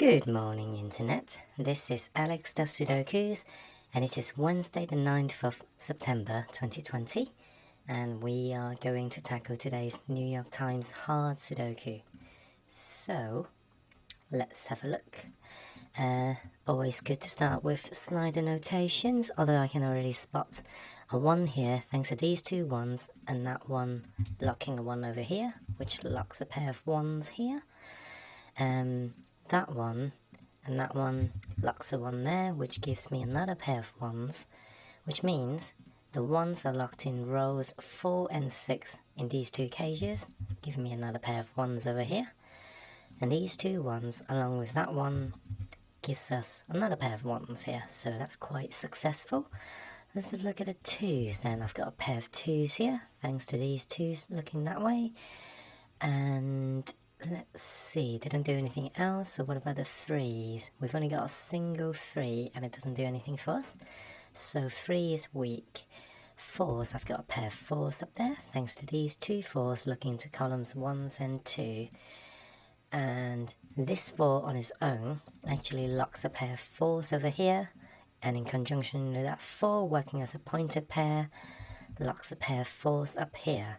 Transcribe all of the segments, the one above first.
Good morning, Internet. This is Alex does Sudokus, and it is Wednesday, the 9th of September 2020, and we are going to tackle today's New York Times hard Sudoku. So, let's have a look. Always good to start with slider notations, although I can already spot a 1 here thanks to these two 1s, and that one locking a 1 over here, which locks a pair of 1s here. That one and that one locks a 1 there, which gives me another pair of 1s, which means the 1s are locked in rows 4 and 6 in these two cages, giving me another pair of 1s over here. And these two 1s along with that one gives us another pair of 1s here, so that's quite successful. Let's have a look at the 2s then. I've got a pair of 2s here, thanks to these 2s looking that way. And let's see, they don't do anything else, so what about the 3s? We've only got a single 3 and it doesn't do anything for us, so 3 is weak. 4s, I've got a pair of 4s up there, thanks to these two 4s looking into columns 1s and 2. And this 4 on its own actually locks a pair of 4s over here, and in conjunction with that 4 working as a pointed pair, locks a pair of 4s up here.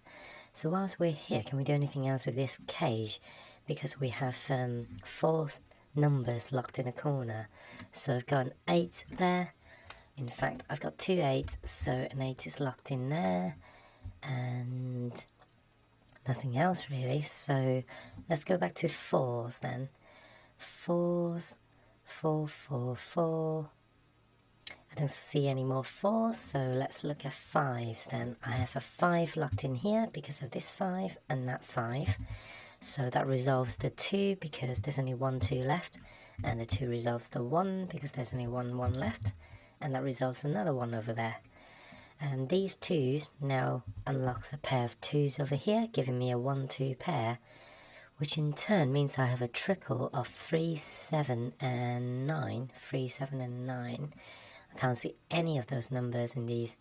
So whilst we're here, can we do anything else with this cage? Because we have 4 numbers locked in a corner. So I've got an 8 there. In fact, I've got two 8s, so an 8 is locked in there. And nothing else really. So let's go back to 4s then. 4s, 4, 4, 4. I don't see any more 4s, so let's look at 5s then. I have a 5 locked in here because of this 5 and that 5. So that resolves the 2 because there's only 1 2 left, and the 2 resolves the 1 because there's only 1 1 left, and that resolves another 1 over there. And these 2s now unlocks a pair of 2s over here, giving me a 1 2 pair, which in turn means I have a triple of 3 7 and 9. 3 7 and 9. I can't see any of those numbers in these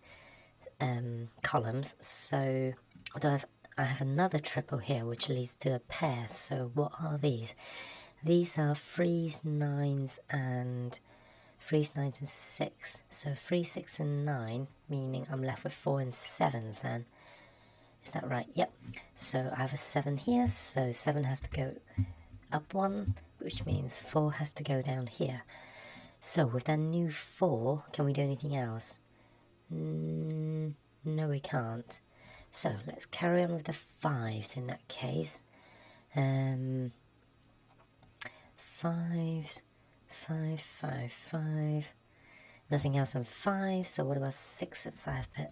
columns, so although I have another triple here which leads to a pair. So what are these? These are 3s, 9s and 3s, 9s and 6. So 3, 6 and 9, meaning I'm left with 4 and 7s then. Is that right? Yep. So I have a 7 here, so 7 has to go up 1, which means 4 has to go down here. So with that new 4, can we do anything else? No, we can't. So let's carry on with the 5s in that case. 5s, 5, 5, 5. Nothing else on 5, so what about 6s? I have a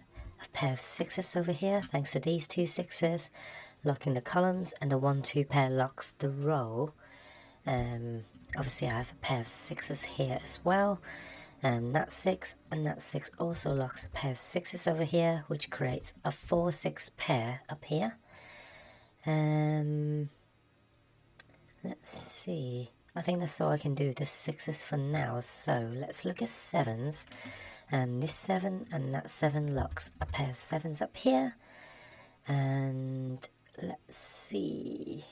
pair of 6s over here, thanks to these two 6s, locking the columns, and the 1 2 pair locks the row. Obviously I have a pair of 6s here as well, and that 6 and that 6 also locks a pair of 6s over here, which creates a 4 6 pair up here. Let's see, I think that's all I can do with the 6s for now, so let's look at 7s. This 7 and that 7 locks a pair of 7s up here, and let's see,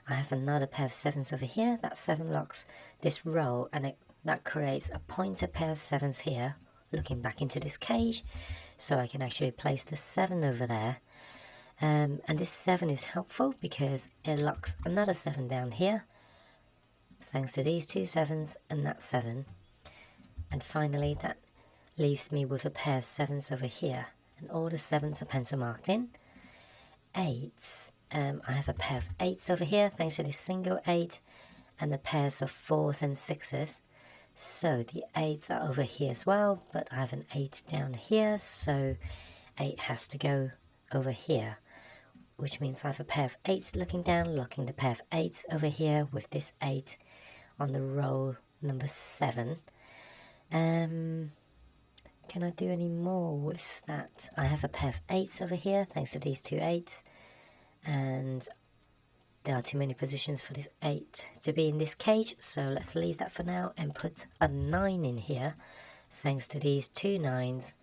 I have another pair of 7s over here. That 7 locks this row, and that creates a pointed pair of 7s here, looking back into this cage, so I can actually place the 7 over there. And this 7 is helpful because it locks another 7 down here, thanks to these two 7s and that 7. And finally, that leaves me with a pair of 7s over here, and all the 7s are pencil marked in. 8s. I have a pair of 8s over here, thanks to this single 8 and the pairs of 4s and 6s. So the 8s are over here as well, but I have an 8 down here, so 8 has to go over here, which means I have a pair of 8s looking down, locking the pair of 8s over here with this 8 on the row number 7. Can I do any more with that? I have a pair of 8s over here, thanks to these two 8s. And there are too many positions for this 8 to be in this cage, so let's leave that for now and put a 9 in here, thanks to these two 9s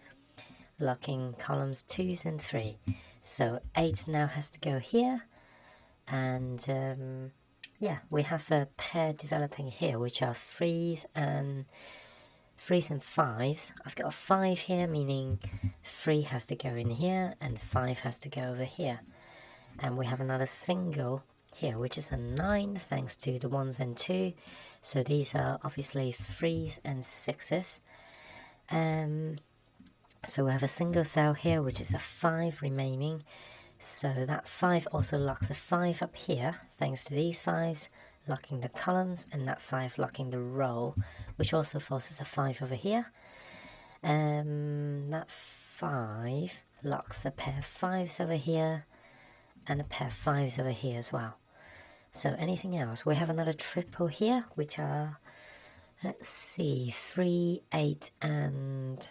locking columns 2s and 3. So 8 now has to go here, and yeah, we have a pair developing here, which are threes and fives. I've got a 5 here, meaning 3 has to go in here and 5 has to go over here. And we have another single here, which is a 9, thanks to the 1s and 2. So these are obviously 3s and 6s. So we have a single cell here, which is a 5 remaining. So that 5 also locks a 5 up here, thanks to these 5s locking the columns, and that 5 locking the row, which also forces a 5 over here. That 5 locks a pair of 5s over here, and a pair of 5s over here as well. So anything else? We have another triple here, which are, let's see, 3, 8, and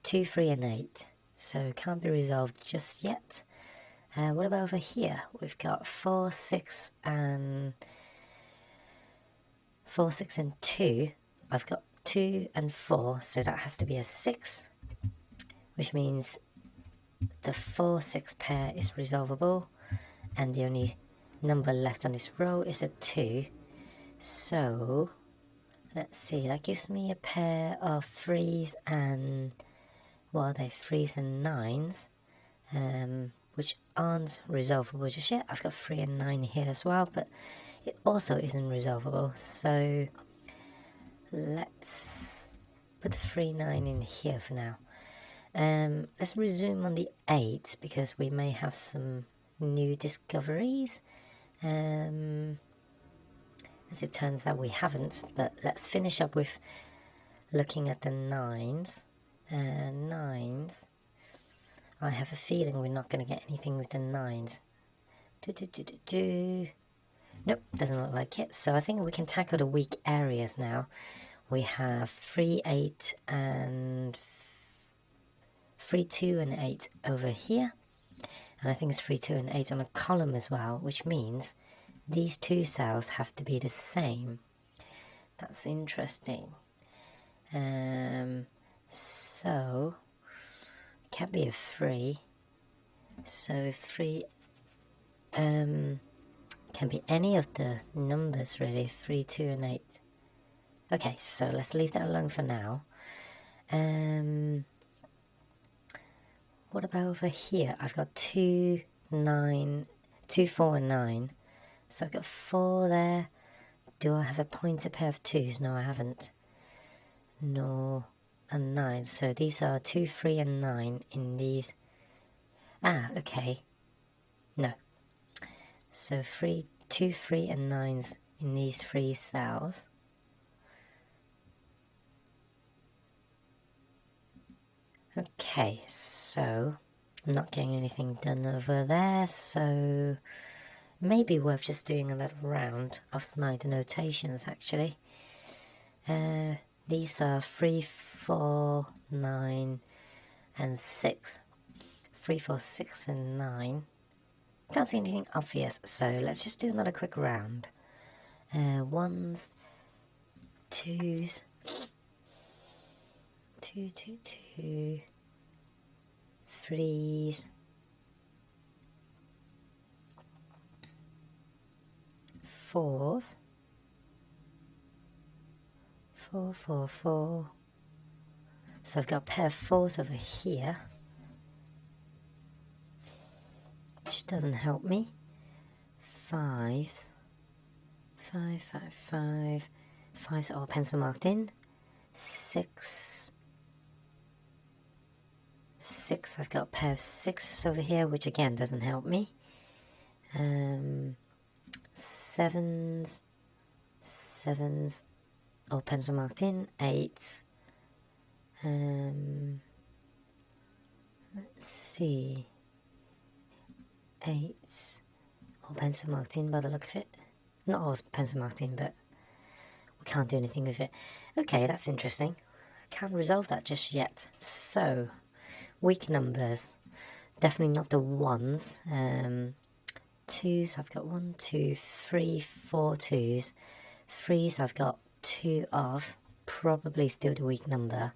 2, 3, and 8. So can't be resolved just yet. What about over here? We've got 4, 6, and 2. I've got 2 and 4, so that has to be a 6, which means the 4, 6 pair is resolvable, and the only number left on this row is a 2. So let's see, that gives me a pair of 3s and, what are they, 3s and 9s, which aren't resolvable just yet. I've got 3 and 9 here as well, but it also isn't resolvable. So let's put the 3, 9 in here for now. Let's resume on the 8, because we may have some new discoveries. As it turns out, we haven't, but let's finish up with looking at the 9s. 9s, I have a feeling we're not going to get anything with the 9s. Nope, doesn't look like it. So I think we can tackle the weak areas now. We have 3, 8, and 3, 2, and 8 over here. And I think it's 3, 2, and 8 on a column as well, which means these 2 cells have to be the same. That's interesting. So it can't be a 3. So 3 can be any of the numbers really, 3, 2, and 8. Okay, so let's leave that alone for now. What about over here? I've got 2, 9, 2, 4, and 9. So I've got 4 there. Do I have a pointer pair of 2s? No, I haven't. No, and 9. So these are 2, 3, and 9 in these. Ah, okay. No. So 2, 3, and 9s in these 3 cells. Okay, so I'm not getting anything done over there, so maybe worth just doing a little round of Snyder notations actually. These are 3, 4, 9, and 6. 3, 4, 6, and 9. Can't see anything obvious, so let's just do another quick round. 1s, 2s, 2, 2, 2, 3s, 4s, 4, 4, 4. So I've got a pair of 4s over here, which doesn't help me. 5s, 5, 5, 5. 5s are all pencil marked in. 6, 6. I've got a pair of 6s over here, which again doesn't help me. 7s, 7s, all pencil marked in. 8s. Let's see. 8s, all pencil marked in by the look of it. Not all pencil marked in, but we can't do anything with it. Okay, that's interesting. Can't resolve that just yet. So, weak numbers. Definitely not the 1s. 2s, I've got 1, 2, 3, 4 2s. 3s, I've got 2 of. Probably still the weak number.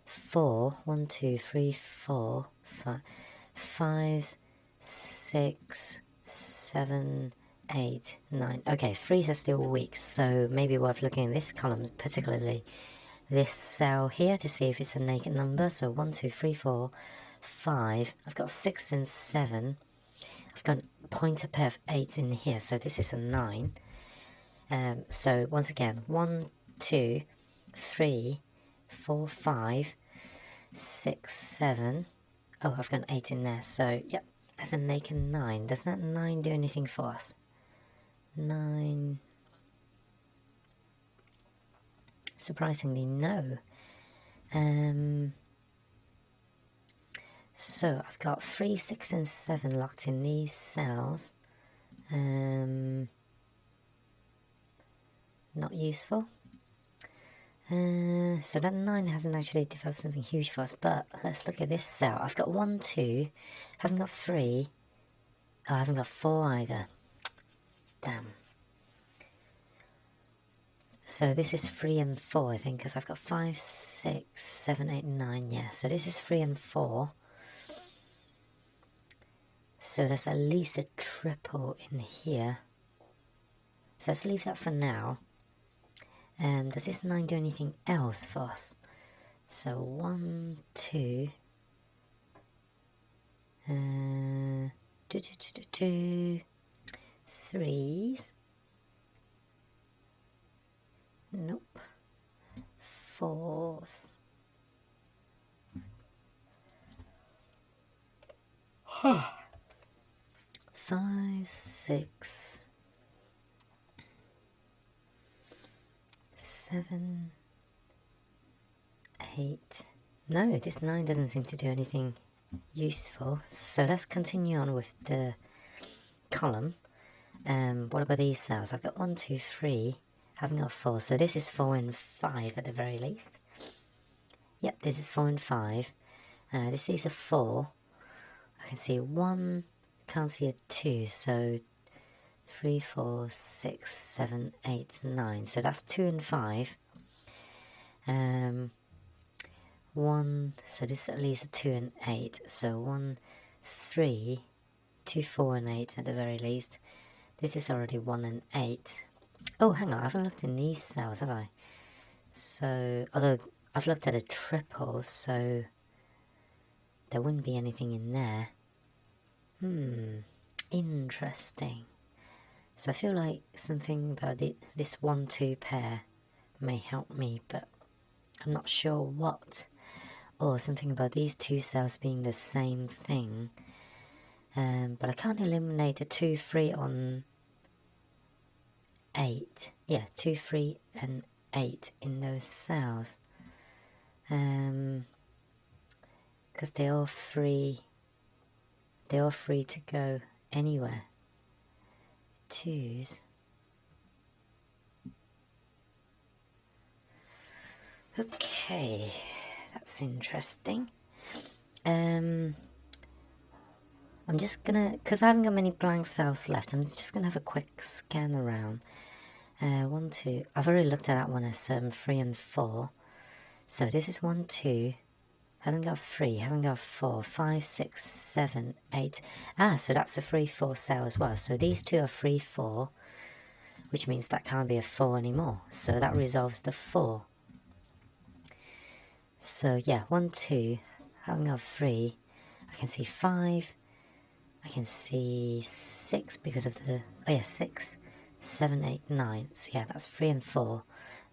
4, 1, 2, 3, 4, 5. 5s, 6, 7, 8, 9. Okay, 3s are still weak, so maybe worth looking at this column, particularly this cell here, to see if it's a naked number. So 1, 2, 3, 4, 5. I've got 6 and 7. I've got a pointer pair of 8s in here, so this is a 9. So once again, 1, 2, 3, 4, 5, 6, 7. Oh, I've got an 8 in there, so yep, that's a naked 9. Does that 9 do anything for us? 9. Surprisingly, no. So I've got 3, 6, and 7 locked in these cells. Not useful. So that 9 hasn't actually developed something huge for us, but let's look at this cell. I've got 1, 2, haven't got 3. Oh, I haven't got 4 either. Damn. So this is 3 and 4, I think, because I've got 5, 6, 7, 8, 9, yeah. So this is 3 and 4. So there's at least a triple in here. So let's leave that for now. Does this 9 do anything else for us? So 1, 2, 3s. Nope. 4s. 5, 6, 7, 8. No, this 9 doesn't seem to do anything useful. So let's continue on with the column. What about these cells? I've got 1, 2, 3. Haven't got 4. So this is 4 and 5 at the very least. Yep, this is 4 and 5. This is a 4. I can see 1. Can't see a 2. So 3, 4, 6, 7, 8, 9. So that's 2 and 5. 1. So this is at least a 2 and 8. So 1, 3, 2, 4 and 8 at the very least. This is already 1 and 8. Oh, hang on, I haven't looked in these cells, have I? So, although I've looked at a triple, so there wouldn't be anything in there. Interesting. So I feel like something about this 1, 2 pair may help me, but I'm not sure what. Or something about these two cells being the same thing. But I can't eliminate the 2, 3 on 8. Yeah, 2, 3 and 8 in those cells. Because they're all free to go anywhere. 2s. Okay, that's interesting. I'm just gonna, because I haven't got many blank cells left, I'm just gonna have a quick scan around. 1, 2. I've already looked at that one as 3 and 4. So this is 1, 2. Hasn't got 3. Hasn't got 4. 5, 6, 7, 8. So that's a 3, 4 cell as well. So these two are 3, 4, which means that can't be a 4 anymore. So that resolves the 4. So yeah, 1, 2. Haven't got 3. I can see 5. I can see 6 because of the, 6, 7, 8, 9. So yeah, that's 3 and 4.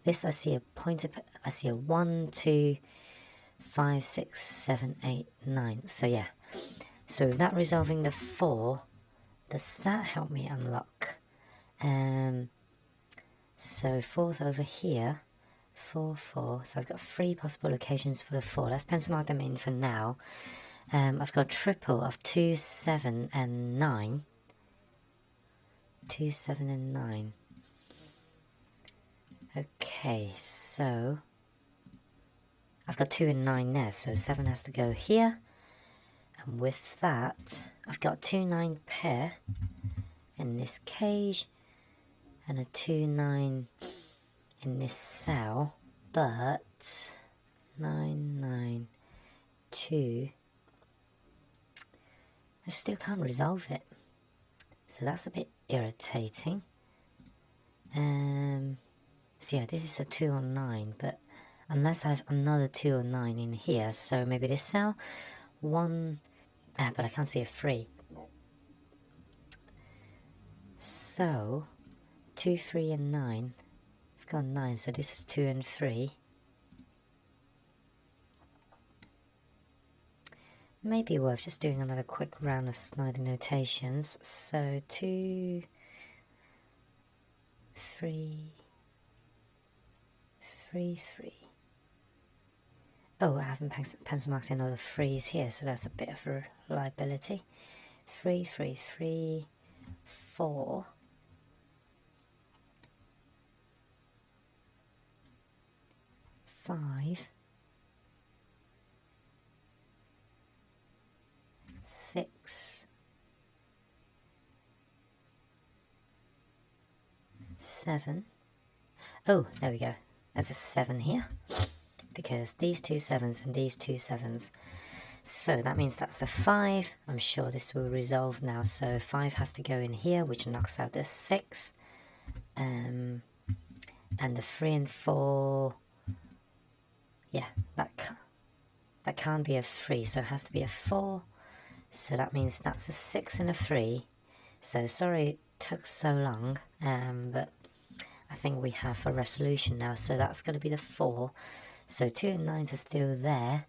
This I see a pointer, I see a 1, 2, 5, 6, 7, 8, 9. So yeah, so with that resolving the 4, does that help me unlock? So 4's over here, 4, 4. So I've got 3 possible locations for the 4. Let's pencil mark them in for now. I've got a triple of 2, 7, and 9. 2, 7, and 9. Okay, so I've got 2 and 9 there, so 7 has to go here. And with that, I've got 2, 9 pair in this cage and a 2, 9 in this cell, but 9, 9, 2. I still can't resolve it. So that's a bit irritating. So yeah, this is a 2 on 9, but unless I have another 2 on 9 in here, so maybe this cell, 1, but I can't see a 3. So, 2, 3 and 9, I've got 9, so this is 2 and 3. Maybe worth just doing another quick round of Snyder notations. So 2, 3, 3, 3. Oh, I haven't pencil marked another 3s here, so that's a bit of a liability. 3, 3, 3, 4. 5, 6, 7. Oh, there we go. There's a 7 here, because these 2 7s and these 2 7s. So that means that's a 5. I'm sure this will resolve now. So 5 has to go in here, which knocks out the 6. And the 3 and 4, yeah, that can't be a 3, so it has to be a 4. So that means that's a 6 and a 3. So sorry it took so long, but I think we have a resolution now. So that's going to be the 4. So 2 and 9s are still there.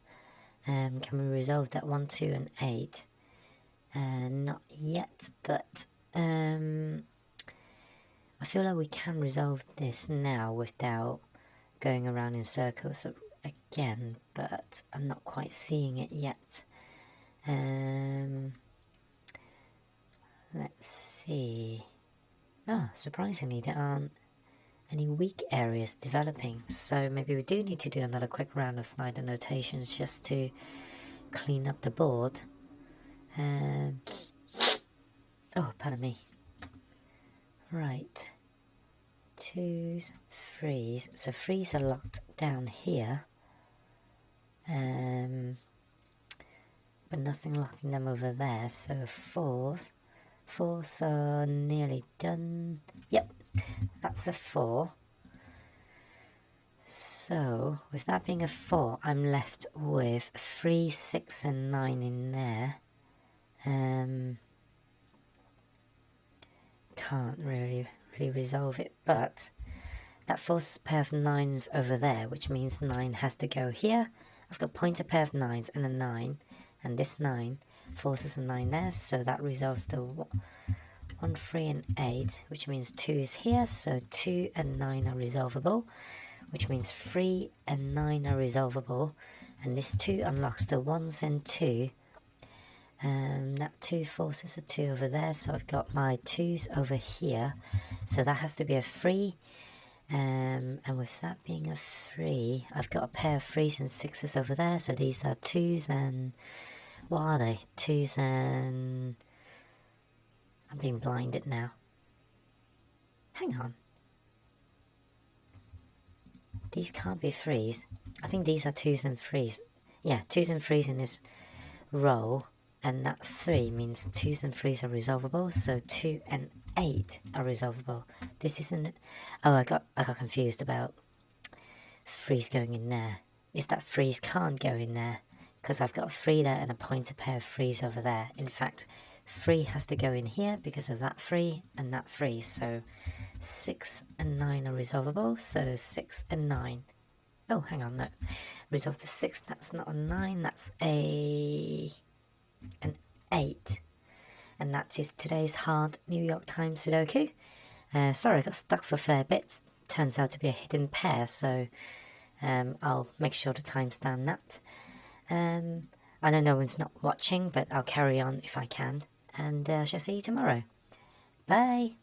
Can we resolve that 1, 2 and 8? Not yet, but I feel like we can resolve this now without going around in circles again, but I'm not quite seeing it yet. Let's see. Surprisingly, there aren't any weak areas developing, so maybe we do need to do another quick round of Snyder notations just to clean up the board. Oh, pardon me. Right. 2s, 3s. So 3s are locked down here. But nothing locking them over there. So 4s. 4s are nearly done. Yep, that's a 4. So, with that being a 4, I'm left with 3, 6 and 9 in there. Can't really resolve it, but that forces a pair of 9s over there, which means 9 has to go here. I've got pointer pair of 9s and a 9, and this 9 forces a 9 there, so that resolves the 1, 3 and 8, which means 2 is here, so 2 and 9 are resolvable, which means 3 and 9 are resolvable, and this 2 unlocks the 1s and 2. That 2 forces a 2 over there, so I've got my 2s over here, so that has to be a 3. And with that being a 3, I've got a pair of 3s and 6s over there, so these are 2s and... what are they? 2s and... I'm being blinded now. Hang on. These can't be 3s. I think these are 2s and 3s. Yeah, 2s and 3s in this row, and that 3 means 2s and 3s are resolvable, so 2 and 8 are resolvable. This isn't... oh, I got confused about 3s going in there. Is that 3s can't go in there, because I've got a 3 there and a pointer pair of 3s over there. In fact, 3 has to go in here because of that 3 and that 3, so 6 and 9 are resolvable, so 6 and 9. Oh, hang on, no. Resolve the 6, that's not a 9, that's an 8. And that is today's hard New York Times Sudoku. Sorry, I got stuck for a fair bit. Turns out to be a hidden pair, so I'll make sure to timestamp that. I know no one's not watching, but I'll carry on if I can. And I shall see you tomorrow. Bye!